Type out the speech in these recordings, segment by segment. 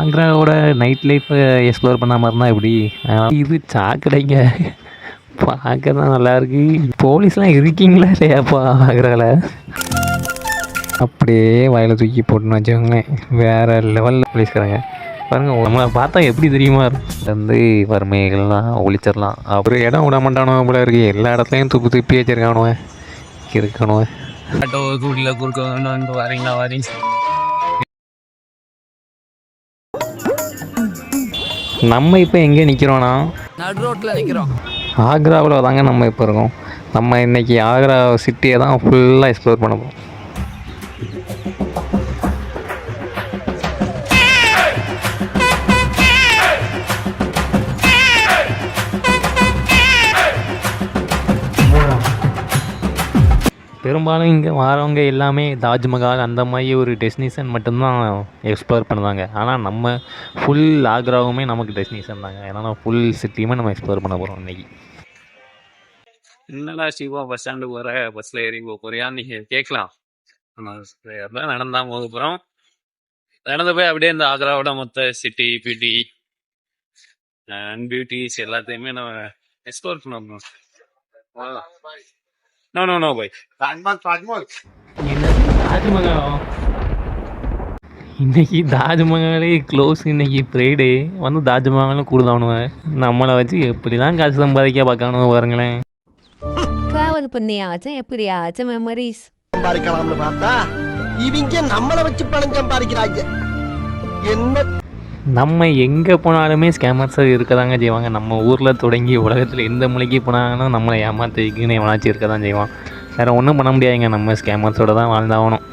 ஆக்ராவோட night லைஃப்பை explore பண்ணாமல் இருந்தால் எப்படி? இது சாக்கடைங்க. பார்க்க தான் நல்லாயிருக்கு. போலீஸ்லாம் இருக்கீங்களா இல்லையாப்பா ஆக்ராவில்? அப்படியே வயலை தூக்கி போட்டுன்னு வச்சுக்கோங்களேன். வேறு லெவலில் போலீஸ்காரங்க பாருங்கள். நம்மளை பார்த்தா எப்படி தெரியுமா வந்து வறுமைகள்லாம் ஒழிச்சிடலாம். அப்புறம் இடம் விட மாட்டானுவ போல இருக்கு. எல்லா இடத்துலையும் துப்பி துப்பி வச்சிருக்கானுவ இருக்கணுவ. ஆட்டோ கூட்டில் குறுக்க வரீங்களா வரீங்க. நம்ம இப்போ எங்கே நிற்கிறோன்னா நடு ரோட்டில் நிற்கிறோம். ஆக்ராவில் தாங்க நம்ம இப்போ இருக்கோம். நம்ம இன்றைக்கி ஆக்ரா சிட்டியை தான் ஃபுல்லாக எக்ஸ்ப்ளோர் பண்ண போகிறோம். பெரும்பாலும் இங்கே வரவங்க எல்லாமே தாஜ்மஹால் அந்த மாதிரி ஒரு டெஸ்டினேஷன் மட்டும்தான் எக்ஸ்ப்ளோர் பண்ணுவாங்க. ஆனால் நம்ம ஃபுல் ஆக்ராவுமே நமக்கு டெஸ்டினேஷன் தாங்க. ஏன்னா ஃபுல் சிட்டியுமே நம்ம எக்ஸ்ப்ளோர் பண்ண போகிறோம் இன்றைக்கி. என்னடா சிவா பஸ் ஸ்டாண்டுக்கு வர பஸ்ஸில் ஏறி போறியான்னு நீங்கள் கேட்கலாம். ஆனால் நடந்தான் போக போகிறோம். நடந்து போய் அப்படியே இந்த ஆக்ராவோட மொத்த சிட்டி பியூட்டி அண்ட் பியூட்டிஸ் எல்லாத்தையுமே நம்ம எக்ஸ்ப்ளோர் பண்ண. No, no, no, boy. Taj Mahal இன்னைக்கு தாஜ்மஹாலே க்ளோஸ். இன்னைக்கு ஃப்ரைடே வந்து தாஜ்மஹாலும் கூடுதானுவேன். நம்மளை வச்சு எப்படிலாம் காசு சம்பாதிக்க பார்க்கணும் பாருங்களேன். டிராவல் பண்ணியாச்சும் எப்படியாச்சும் மெமரிஸ் சம்பாதிக்கலாம்னு பார்த்தா இவங்க நம்மளை வச்சு பணம் சம்பாதிக்கிறாங்க. என்ன நம்ம எங்கே போனாலுமே ஸ்கேமர்ஸாக இருக்க தாங்க செய்வாங்க. நம்ம ஊரில் தொடங்கி உலகத்தில் எந்த மூலைக்கு போனாங்கன்னா நம்மளை ஏமாற்றிக்குன்னு எவனாச்சும் இருக்க தான் செய்வான். வேறு ஒன்றும் பண்ண முடியாதுங்க. நம்ம ஸ்கேமர்ஸோடு தான் வாழ்ந்தாகணும்.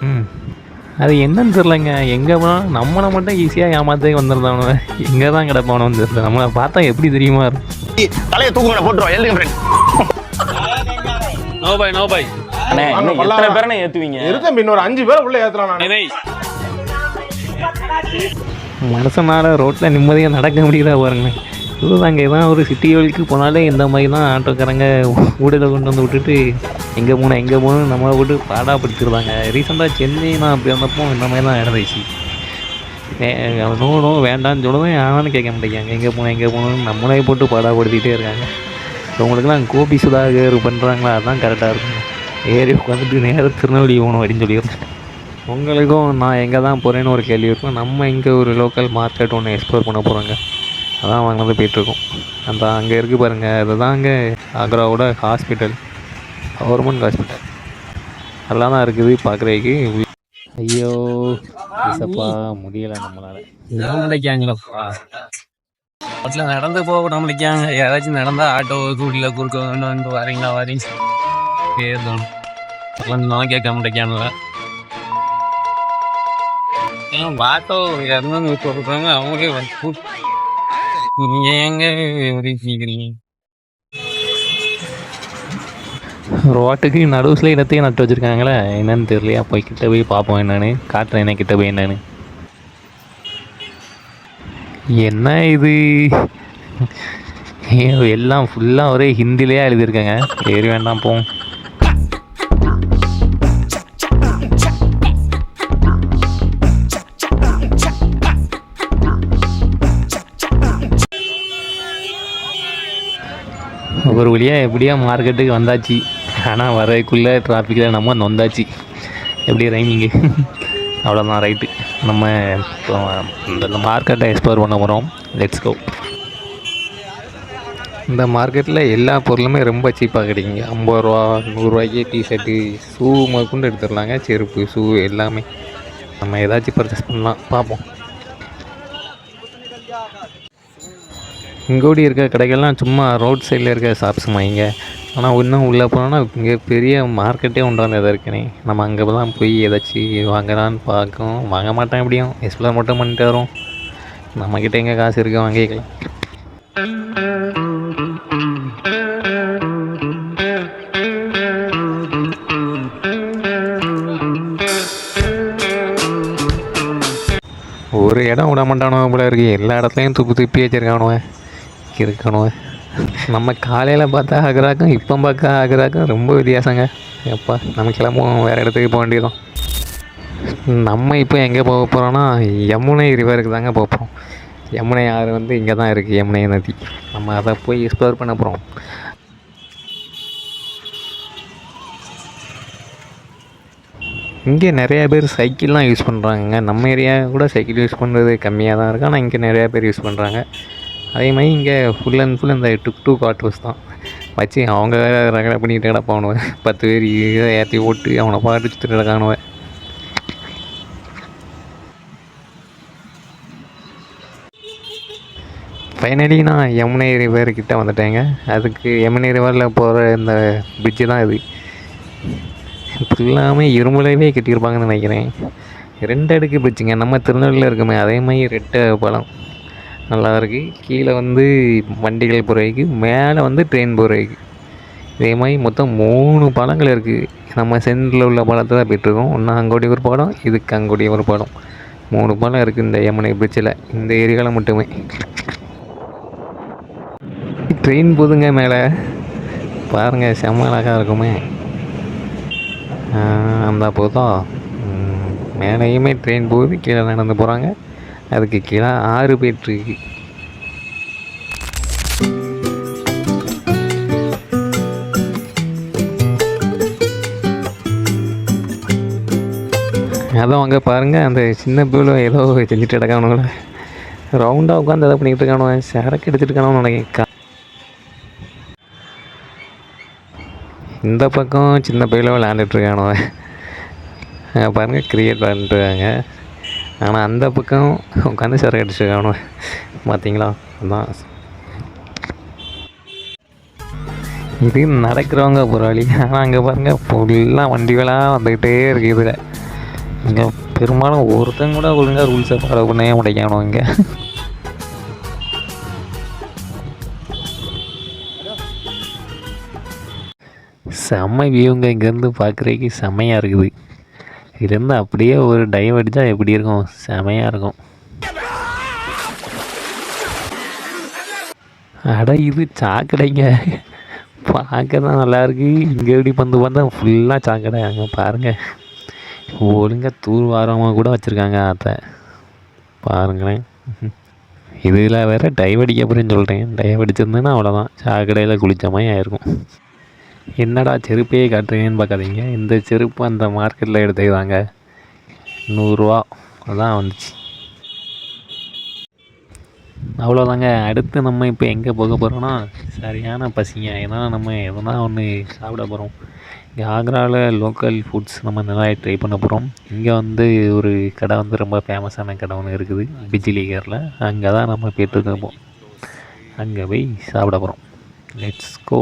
அது என்னன்னு தெரிலங்க. எங்கே போனாலும் நம்மளை மட்டும் ஈஸியாக ஏமாற்றி வந்துருந்தானு எங்கே தான் கிடப்பானோன்னு தெரியல. நம்மளை பார்த்தா எப்படி தெரியுமா இருக்கும். தலையை தூக்குங்க போட்டுருவோம். எழுதுங்க ஃப்ரெண்ட். நோ பாய், நோ பாய். எத்தனை பேரை ஏற்றுவீங்க? இருக்க இன்னொரு 5 பேரை உள்ள ஏற்றுறான். மனுஷனால் ரோட்டில் நிம்மதியாக நடக்க முடியல பாருங்களேன். இதுதாங்க இதான் ஒரு சிட்டிகளுக்கு போனாலே இந்த மாதிரி தான் ஆட்டோக்காரங்க ஊடலை கொண்டு வந்து விட்டுட்டு எங்கே போகணும் நம்மளை விட்டு பாடாப்படுத்திடுவாங்க. ரீசெண்டாக சென்னை நான் அப்படி வந்தப்போ இந்த மாதிரி தான் நடந்துச்சு. நோ வேண்டான்னு சொல்லுவேன். யாரும் கேட்க மாட்டேங்காங்க. எங்கே போகணுன்னு நம்மளே போட்டு பாடாப்படுத்திகிட்டே இருக்காங்க. உங்களுக்குலாம் கோபி சுதாகர் பண்ணுறாங்களா? அதுதான் கரெக்டாக இருக்கும். ஏறி உட்காந்துட்டு நேரம் திருநெல்வேலி போகணும் அப்படின்னு சொல்லிடுறேன். உங்களுக்கும் நான் எங்கே தான் போகிறேன்னு ஒரு கேள்வி இருக்கும். நம்ம இங்கே ஒரு லோக்கல் மார்க்கெட் ஒன்று எக்ஸ்ப்ளோர் பண்ண போகிறோங்க. அதான் வாங்கினது போயிட்டுருக்கோம். அந்த அங்கே இருக்குது பாருங்கள். அதுதான் அங்கே ஆக்ராவோட ஹாஸ்பிட்டல், கவர்மெண்ட் ஹாஸ்பிட்டல். நல்லா தான் இருக்குது பார்க்குறதுக்கு. ஐயோ சப்பா முடியலை நம்மளால். நினைக்காங்களப்பா ரோட்டில் நடந்து போக நினைக்காங்க. யாராச்சும் நடந்தால் ஆட்டோ கூட்டில் குறுக்க வரீங்களா வரீங்க கேட்கணும். கேட்க மாட்டேக்கானுல ஆட்டோ யாருன்னு சொல்றாங்க. அவங்களே நீங்க எங்க கேட்குறீங்க? ரோட்டுக்கு நடுவுல இடத்தையும் நட்டு வச்சுருக்காங்களே. என்னன்னு தெரியலையா? போய் கிட்ட போய் பார்ப்போம். என்னன்னு காட்டுறேன். என்ன கிட்ட போய் என்னன்னு. என்ன இது எல்லாம் ஃபுல்லாக ஒரே ஹிந்திலேயே எழுதியிருக்காங்க. சரி வேண்டாம் போவோம். ஒரு வழியாக எப்படியா மார்க்கெட்டுக்கு வந்தாச்சு. ஆனால் வரக்குள்ளே டிராஃபிக்கில் நம்ம நொந்தாச்சு. எப்படி ரைமிங்கு? அவ்வளோதான் ரைட்டு. நம்ம இப்போ இந்த மார்க்கெட்டை எக்ஸ்ப்ளோர் பண்ண போகிறோம். Let's go. இந்த மார்க்கெட்டில் எல்லா பொருளுமே ரொம்ப சீப்பாக கிடைக்குங்க. 50 ரூபா 100 ரூபாய்க்கு டிஷர்ட்டு ஷூ முதற்கொண்டு எடுத்துடலாங்க. செருப்பு ஷூ எல்லாமே நம்ம ஏதாச்சும் பர்ச்சேஸ் பண்ணலாம். பார்ப்போம். இங்கோடி இருக்க கடைகள்லாம் சும்மா ரோட் சைடில் இருக்க ஷாப்ஸ் வாங்கிங்க. ஆனால் இன்னும் உள்ளே போனோன்னா இங்கே பெரிய மார்க்கெட்டே உண்டான எதாவது இருக்குனே. நம்ம அங்கே தான் போய் ஏதாச்சும் வாங்கலான்னு பார்க்கணும். வாங்க மாட்டேன். எப்படியும் எக்ஸ்ப்ளோர் மட்டும் பண்ணிட்டு வரோம். நம்மக்கிட்ட எங்கே காசு இருக்குது வாங்கிக்கலாம். ஒரு இடம் விட மாட்டானுவ போல இருக்குது. எல்லா இடத்துலையும் துப்பி வச்சிருக்கானுவ இருக்கணும். நம்ம காலையில் பார்த்தா ஆக்ராக்கும் இப்போ பார்க்க ஆக்ராக்கும் ரொம்ப வித்தியாசங்க. எப்பா நம்ம கிளம்புவோம். வேறு இடத்துக்கு போக வேண்டியதான். நம்ம இப்போ எங்கே போக போகிறோன்னா யமுனை ரிவருக்கு தாங்க போக போகிறோம். யமுனை ஆறு வந்து இங்கே தான் இருக்குது, யமுனை நதி. நம்ம அதை போய் எக்ஸ்ப்ளோர் பண்ண போகிறோம். இங்கே நிறையா பேர் சைக்கிள்லாம் யூஸ் பண்ணுறாங்க. நம்ம ஏரியா கூட சைக்கிள் யூஸ் பண்ணுறது கம்மியாக தான் இருக்குது, ஆனால் இங்கே நிறையா பேர் யூஸ் பண்ணுறாங்க. அதே மாதிரி இங்கே ஃபுல் அண்ட் ஃபுல் இந்த டுக் ஆட்டோஸ் தான் வச்சு அவங்க வேறு ரகலை பண்ணிக்கிட்டு கிடப்பானுவேன். 10 பேர் இதை ஏற்றி ஓட்டு அவனை பாட்டு சுற்றிட்டு கிடக்கானுவேன். ஃபைனலி நான் யமுனை ரிவர்கிட்ட வந்துட்டேங்க. அதுக்கு யமுனை ரிவரில் போகிற இந்த பிரிட்ஜு தான் இது. ஃபுல்லாமே இரும்புலவே கட்டியிருப்பாங்கன்னு நினைக்கிறேன். 2 அடுக்கு பிரிட்ஜுங்க. நம்ம திருநெல்வேலியில் இருக்குமே அதே மாதிரி ரெட்டை பாலம் நல்லா இருக்குது. கீழே வந்து வண்டிகள் போகிறதுக்கு, மேலே வந்து ட்ரெயின் போகிறதுக்கு. இதே மாதிரி மொத்தம் 3 பாலங்கள் இருக்குது. நம்ம சென்டரில் உள்ள பாலத்தை தான் போய்ட்டுருக்கோம். ஒன்று அங்கோடி ஒரு பாலம், இதுக்கு அங்கோடி ஒரு பாலம். 3 பாலம் இருக்குது இந்த யமுனை பிரிட்ஜில், இந்த ஏரியாவில் மட்டுமே. ட்ரெயின் போதுங்க மேலே பாருங்கள், செம்ம அழகாக இருக்குமே. அந்த போதா மேலேயுமே ட்ரெயின் போகுது, கீழே நடந்து போகிறாங்க. அதுக்கு கீழே 6 போய்ட்டுருக்கு. அதான் அங்கே பாருங்கள், அந்த சின்ன பிள்ளை ஏதோ செஞ்சுட்டு கிடக்கானுங்கள, ரவுண்டாக உட்காந்து எதை பண்ணிக்கிட்டு இருக்கானுவன், சரக்கு எடுத்துகிட்டு இருக்கானு நினைக்க. இந்த பக்கம் சின்ன பையில விளையாண்டுட்ருக்கானுவன் பாருங்கள், கிரிக்கெட் விளையாண்டுருக்காங்க. ஆனால் அந்த பக்கம் உட்காந்து சரக்கு அடிச்சுருக்கானுவன் பார்த்தீங்களா. அதுதான் இது நடக்கிறவங்க போராளி. ஆனால் அங்கே பாருங்கள் ஃபுல்லாக வண்டிகளாக வந்துக்கிட்டே இருக்குது. இதில் இங்கே பெரும்பாலும் ஒருத்தங்க கூட ஒழுங்காக ரூல்ஸை ஃபாலோ பண்ணவே முடியணும் இங்கே. செம்ம வியூங்க, இங்கேருந்து பார்க்குறதுக்கு செம்மையாக இருக்குது. இதுலேருந்து அப்படியே ஒரு டைவ் அடித்தா எப்படி இருக்கும், செமையாக இருக்கும். அட இது சாக்கடைங்க, பார்க்க தான் நல்லாயிருக்கு. இங்கே எப்படி வந்து பார்த்தா ஃபுல்லாக சாக்கடை. அங்கே பாருங்கள், ஒழுங்காக தூர் வாரமாக கூட வச்சுருக்காங்க ஆற்றை பாருங்களேன். இதில் வேறு டைவ் அடிக்க போகிறேன்னு சொல்கிறேன். டைவ் அடிச்சிருந்தேன்னா அவ்வளோதான், சாக்கடையில் குளித்த மாதிரி ஆயிருக்கும். என்னடா செருப்பையே காட்டுறீங்கன்னு பார்க்காதீங்க, இந்த செருப்பு அந்த மார்க்கெட்டில் எடுத்துக்கிறாங்க, 100 ரூபா அதான் வந்துச்சு. அவ்வளோதாங்க. அடுத்து நம்ம இப்போ எங்கே போக போகிறோன்னா, சரியான பசிங்க. ஏன்னா நம்ம எதனா ஒன்று சாப்பிட போகிறோம். இங்கே ஆக்ராவில் லோக்கல் ஃபுட்ஸ் நம்ம நல்லா ட்ரை பண்ண போகிறோம். இங்கே வந்து ஒரு கடை வந்து ரொம்ப ஃபேமஸான கடை ஒன்று இருக்குது, பிஜிலி கேரில். அங்கே தான் நம்ம போய்ட்டுருக்கோம். அங்கே போய் சாப்பிட போகிறோம். Let's go.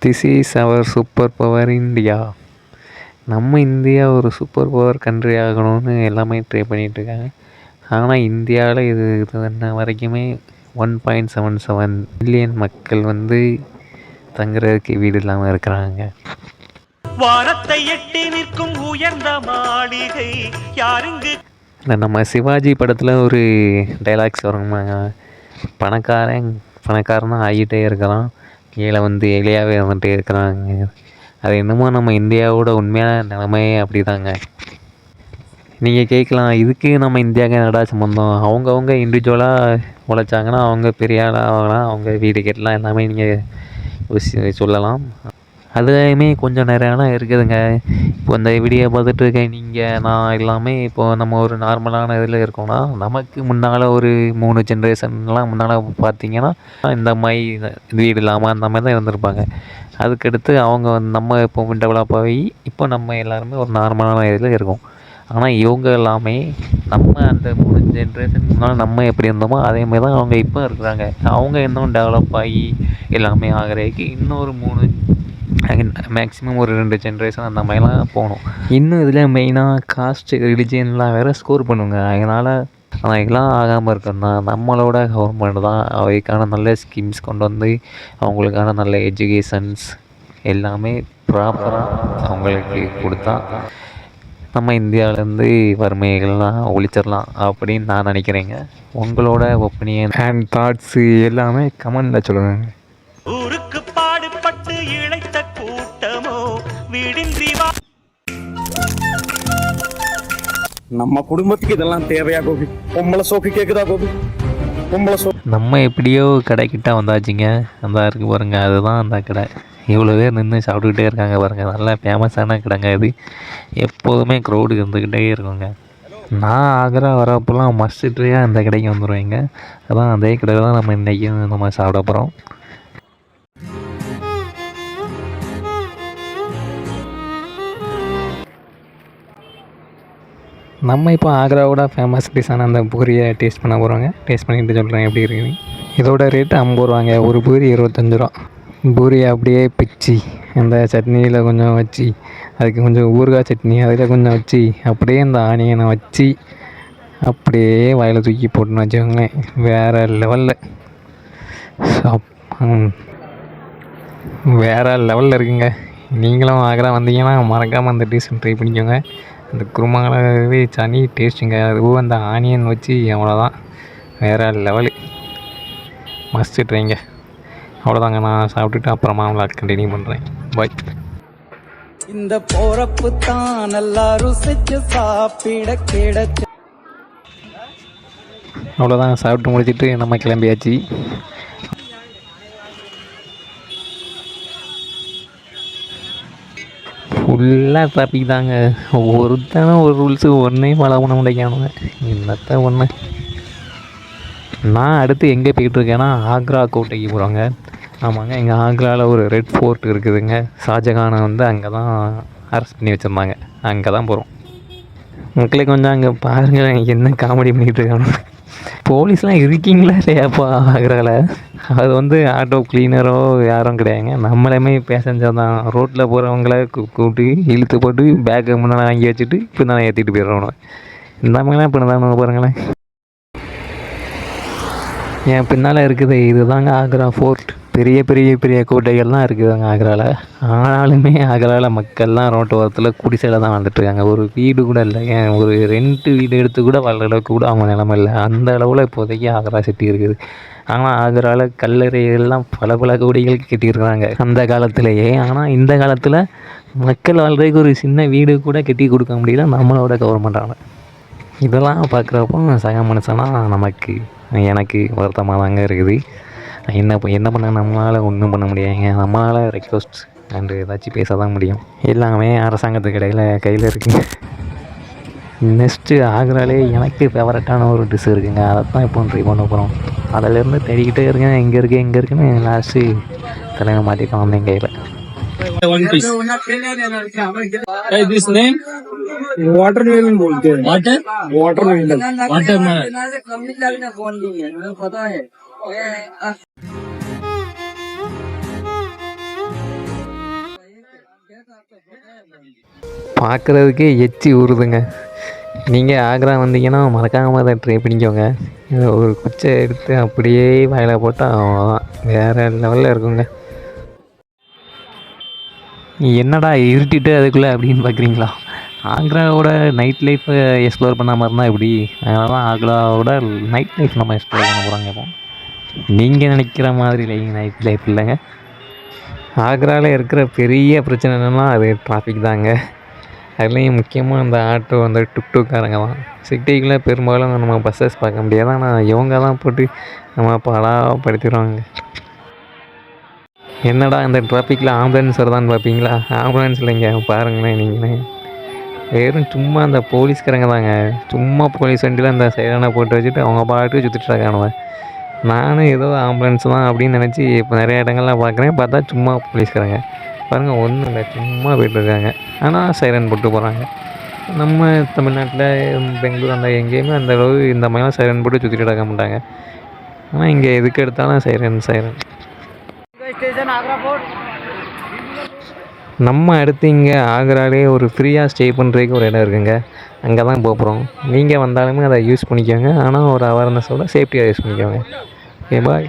This is our super power India. நம்ம இந்தியா ஒரு சூப்பர் பவர் கண்ட்ரி ஆகணும்னு எல்லாமே ட்ரை பண்ணிகிட்ருக்காங்க. ஆனால் இந்தியாவில் இது இன்ன வரைக்குமே 1.77 மில்லியன் மக்கள் வந்து தங்குறதுக்கு வீடு இல்லாமல் இருக்கிறாங்க. வானத்தை எட்டி நிற்கும் உயர்ந்த மாளிகை யாருங்க. நம்ம சிவாஜி படத்தில் ஒரு டைலாக்ஸ் வருமாங்க, பணக்காரன் ஆகிட்டே இருக்கிறான், கீழே வந்து எளியாகவே வந்துகிட்டே இருக்கிறாங்க. அது என்னமோ நம்ம இந்தியாவோட உண்மையான நிலைமையே அப்படி தாங்க. நீங்கள் கேட்கலாம், இதுக்கு நம்ம இந்தியாவுக்கு என்னடா சம்பந்தம், அவங்கவுங்க இண்டிவிஜுவலாக உழைச்சாங்கன்னா அவங்க பெரிய ஆளாக ஆகலாம், அவங்க வீடு கட்டலாம், எல்லாமே நீங்கள் சொல்லலாம். அதுலேயுமே கொஞ்சம் நிறையானா இருக்குதுங்க. இப்போ இந்த வீடியோ பார்த்துட்டு இருக்கேன் நீங்கள் நான் எல்லாமே இப்போது நம்ம ஒரு நார்மலான இதில் இருக்கோம்னா, நமக்கு முன்னால் ஒரு 3 ஜென்ரேஷன்லாம் முன்னால் பார்த்தீங்கன்னா இந்த மாதிரி வீடு இல்லாமல் அந்த மாதிரி தான் இருந்திருப்பாங்க. அதுக்கடுத்து அவங்க நம்ம இப்போ டெவலப் ஆகி இப்போ நம்ம எல்லாருமே ஒரு நார்மலான இதில் இருக்கோம். ஆனால் இவங்க எல்லாமே நம்ம அந்த 3 ஜென்ரேஷன் முன்னால் நம்ம எப்படி இருந்தோமோ அதே மாதிரி தான் அவங்க இப்போ இருக்கிறாங்க. அவங்க இன்னும் டெவலப் ஆகி எல்லாமே ஆகிறதுக்கு இன்னொரு 3 மேக்ஸிமம் ஒரு 2 ஜென்ரேஷன் அந்த மாதிரிலாம் போகணும். இன்னும் இதில் மெயினாக காஸ்ட் ரிலிஜியன்லாம் வேறு ஸ்கோர் பண்ணுங்க. அதனால் அதெல்லாம் ஆகாமல் இருக்கணும்னா நம்மளோட கவர்மெண்ட் தான் அவைக்கான நல்ல ஸ்கீம்ஸ் கொண்டு வந்து அவங்களுக்கான நல்ல எஜுகேஷன்ஸ் எல்லாமே ப்ராப்பராக அவங்களுக்கு கொடுத்தா நம்ம இந்தியாவிலேருந்து வறுமைகள்லாம் ஒழிச்சிடலாம் அப்படின்னு நான் நினைக்கிறேங்க. உங்களோட ஒப்பீனியன் அண்ட் தாட்ஸு எல்லாமே கமெண்டில் சொல்லுங்கள். ஊருக்கு பாடுபட்டு நம்ம குடும்பத்துக்கு இதெல்லாம் தேவையா கோபி? பொம்பளை சோக்கு கேக்குதா கோபி? பொம்பளை சோக்கு. நம்ம எப்படியோ கடைக்கிட்ட வந்தாச்சுங்க. அந்த இருக்கு பாருங்க, அதுதான் அந்த கடை. இவ்வளோ பேர் நின்று சாப்பிட்டுக்கிட்டே இருக்காங்க பாருங்கள். நல்லா ஃபேமஸான கடைங்க இது. எப்போதுமே க்ரௌடு இருந்துக்கிட்டே இருக்குங்க. நான் ஆக்ரா வரப்போலாம் மஸ்ட்ரியாக அந்த கடைக்கு வந்துடுவேங்க. அதான் அதே கடையில் தான் நம்ம இன்றைக்கும் நம்ம சாப்பிட போகிறோம். நம்ம இப்போ ஆக்ராவோட ஃபேமஸ் டிஷ்ஷான அந்த பூரியை டேஸ்ட் பண்ண போகிறோங்க. டேஸ்ட் பண்ணிட்டு சொல்கிறேன் எப்படி இருக்குது. இதோட ரேட்டு 50 ரூபாங்க. ஒரு பூரி 25 ரூபா. பூரியை அப்படியே பிச்சு அந்த சட்னியில் கொஞ்சம் வச்சு, அதுக்கு கொஞ்சம் ஊறுகாய் சட்னி அதில் கொஞ்சம் வச்சு, அப்படியே அந்த ஆனியனை வச்சு அப்படியே வாயில் தூக்கி போட்டுன்னு வச்சுக்கோங்களேன். வேறு லெவலில் வேறு லெவலில் இருக்குங்க. நீங்களும் ஆக்ரா வந்தீங்கன்னா மறக்காமல் அந்த டிஷ் ட்ரை பண்ணிக்கோங்க. அந்த குருமாவே தனி டேஸ்ட்டுங்க. அதுவும் அந்த ஆனியன் வச்சு அவ்வளோதான், வேறு லெவலு. மஸ்ட்டு ட்ரைங்க. அவ்வளோதாங்க. நான் சாப்பிட்டுட்டு அப்புறமா விளாட் கண்டினியூ பண்ணுறேன். பாய். இந்த போறப்பு தான் நல்லா ருசிச்சு சாப்பிட கிடைச்சு. அவ்வளோதான், சாப்பிட்டு முடிச்சுட்டு நம்ம கிளம்பியாச்சு. ஃபுல்லாக டிராஃபிக் தாங்க. ஒருத்தான ஒரு ரூல்ஸு ஒன்றையும் ஃபாலோ பண்ண முடியானுங்க. என்னத்த ஒன்று. நான் அடுத்து எங்கே போய்கிட்ருக்கேன்னா ஆக்ரா கோட்டைக்கு போகிறோங்க. ஆமாங்க, எங்கள் ஆக்ராவில் ஒரு ரெட் ஃபோர்ட் இருக்குதுங்க. ஷாஜகானை வந்து அங்கே தான் அரெஸ்ட் பண்ணி வச்சுருந்தாங்க. அங்கே தான் போகிறோம். மக்களே கொஞ்சம் அங்கே பாருங்களேன், என்ன காமெடி பண்ணிகிட்டு இருக்காங்க. போலீஸ்லாம் இருக்கீங்களா இல்லையாப்பா ஆக்ராவில்? அது வந்து ஆட்டோ கிளீனரோ யாரும் கிடையாதுங்க. நம்மளுமே பேசஞ்சர் தான். ரோட்டில் போகிறவங்கள கூப்பிட்டு இழுத்து போட்டு பேக்கை முன்னால் வாங்கி வச்சுட்டு இப்போ தான் ஏற்றிட்டு போயிடுறோம். இந்த மாதிரிலாம் இப்போ தான் பாருங்களேன். என் பின்னால் இருக்குது இதுதாங்க ஆக்ரா ஃபோர்ட். பெரிய பெரிய பெரிய கோட்டைகள்லாம் இருக்குதுங்க ஆக்ராவில். ஆனாலுமே ஆக்ராவில் மக்கள்லாம் ரோட்டு ஓரத்தில் குடிசையில் தான் வாழ்ந்துட்டுருக்காங்க. ஒரு வீடு கூட இல்லை. ஏன் ஒரு ரெண்ட் வீடு எடுத்து கூட வாழ்கிற அளவுக்கு கூட அவங்க நிலமை இல்லை. அந்த அளவில் இப்போதைக்கு ஆக்ரா சிட்டி இருக்குது. ஆனால் ஆக்ராவில் கல்லறைகள்லாம் பல பல கோடிகள் கட்டியிருக்கிறாங்க அந்த காலத்திலேயே. ஆனால் இந்த காலத்தில் மக்கள் வாழ்கிறதுக்கு ஒரு சின்ன வீடு கூட கட்டி கொடுக்க முடியல நம்மளோட கவர்மெண்ட்டால். இதெல்லாம் பார்க்குறப்போ சக மனுஷனாக எனக்கு வருத்தமாக தாங்க இருக்குது. என்ன பண்ண நம்மளால் ஒன்றும் பண்ண முடியாதுங்க. நம்மளால் ரெக்வஸ்ட் அண்டு ஏதாச்சும் பேச தான் முடியும். எல்லாமே அரசாங்கத்துக்கு கையில் இருக்குங்க. நெக்ஸ்ட்டு ஆக்ராலே எனக்கு ஃபேவரட்டான ஒரு டிஷ் இருக்குங்க. அதை தான் இப்போ ட்ரை பண்ண போகிறோம். அதிலேருந்து தேடிக்கிட்டே இருக்கேன், எங்கே இருக்குன்னு லாஸ்ட்டு தலைமை மாட்டிட்டோம் வந்தேன் கையில். One piece. Hey, this name? Watermelon बोलते हैं. Water? Watermelon. Watermelon. पता है. பார்க்குறதுக்கே எச்சி ஊறுதுங்க. நீங்கள் ஆக்ரா வந்தீங்கன்னா மறக்காமல் அதை ட்ரை பண்ணிக்கோங்க. ஒரு குச்சை எடுத்து அப்படியே வாயில் போட்டால் அவ்வளோதான், வேறு லெவலில் இருக்குங்க. என்னடா இருட்டிட்டு அதுக்குள்ளே அப்படின்னு பார்க்குறீங்களா? ஆக்ராவோட நைட் லைஃப்பை எக்ஸ்ப்ளோர் பண்ண மாதிரி இருந்தால் எப்படி? அதனால தான் ஆக்ராவோட நைட் லைஃப் நம்ம எக்ஸ்ப்ளோர் பண்ண போகிறாங்க. இப்போ நீங்கள் நினைக்கிற மாதிரி நைட் லைஃப் இல்லைங்க. ஆக்ராவில் இருக்கிற பெரிய பிரச்சனை என்னென்னா அது டிராஃபிக் தாங்க. அதுலேயும் முக்கியமாக அந்த ஆட்டோ அந்த டுக்டுக்காரங்க தான். சிட்டிக்குள்ளே பெரும்பாலும் நம்ம பஸ்ஸஸ் பார்க்க முடியாது. ஆனால் இவங்க தான் போட்டு நம்ம படாப்படுத்திடுவாங்க. என்னடா இந்த டிராஃபிக்கில் ஆம்புலன்ஸ் வருதான்னு பார்ப்பீங்களா? ஆம்புலன்ஸ் இல்லைங்க, பாருங்களேன் நீங்களே. வெறும் சும்மா அந்த போலீஸ்காரங்க தாங்க. சும்மா போலீஸ் வண்டியில் அந்த சைடான போட்டு வச்சுட்டு அவங்க பாட்டுக்கு சுற்றிட்டுருக்கானுவ. நானும் ஏதோ ஆம்புலன்ஸ் தான் அப்படின்னு நினச்சி இப்போ நிறைய இடங்கள்லாம் பார்க்குறேன். பார்த்தா சும்மா போலீஸ்காரங்க பாருங்கள், ஒன்றும் இல்லை, சும்மா போய்ட்டுருக்காங்க. ஆனால் சைரன் போட்டு போகிறாங்க. நம்ம தமிழ்நாட்டில் பெங்களூர் அந்த எங்கேயுமே அந்த அளவு இந்த மாதிரிலாம் சைரன் போட்டு சுற்றிட்டு இருக்க மாட்டாங்க. ஆனால் இங்கே எதுக்கு எடுத்தாலும் சைரன். நம்ம அடுத்து இங்கே ஆக்ராலே ஒரு ஃப்ரீயாக ஸ்டே பண்ணுறதுக்கு ஒரு இடம் இருக்குங்க. அங்கே தான் போகிறோம். நீங்கள் வந்தாலுமே அதை யூஸ் பண்ணிக்கோங்க. ஆனால் ஒரு அவேர்னஸோட சேஃப்டியாக யூஸ் பண்ணிக்கோங்க. ஓகே, பாய்.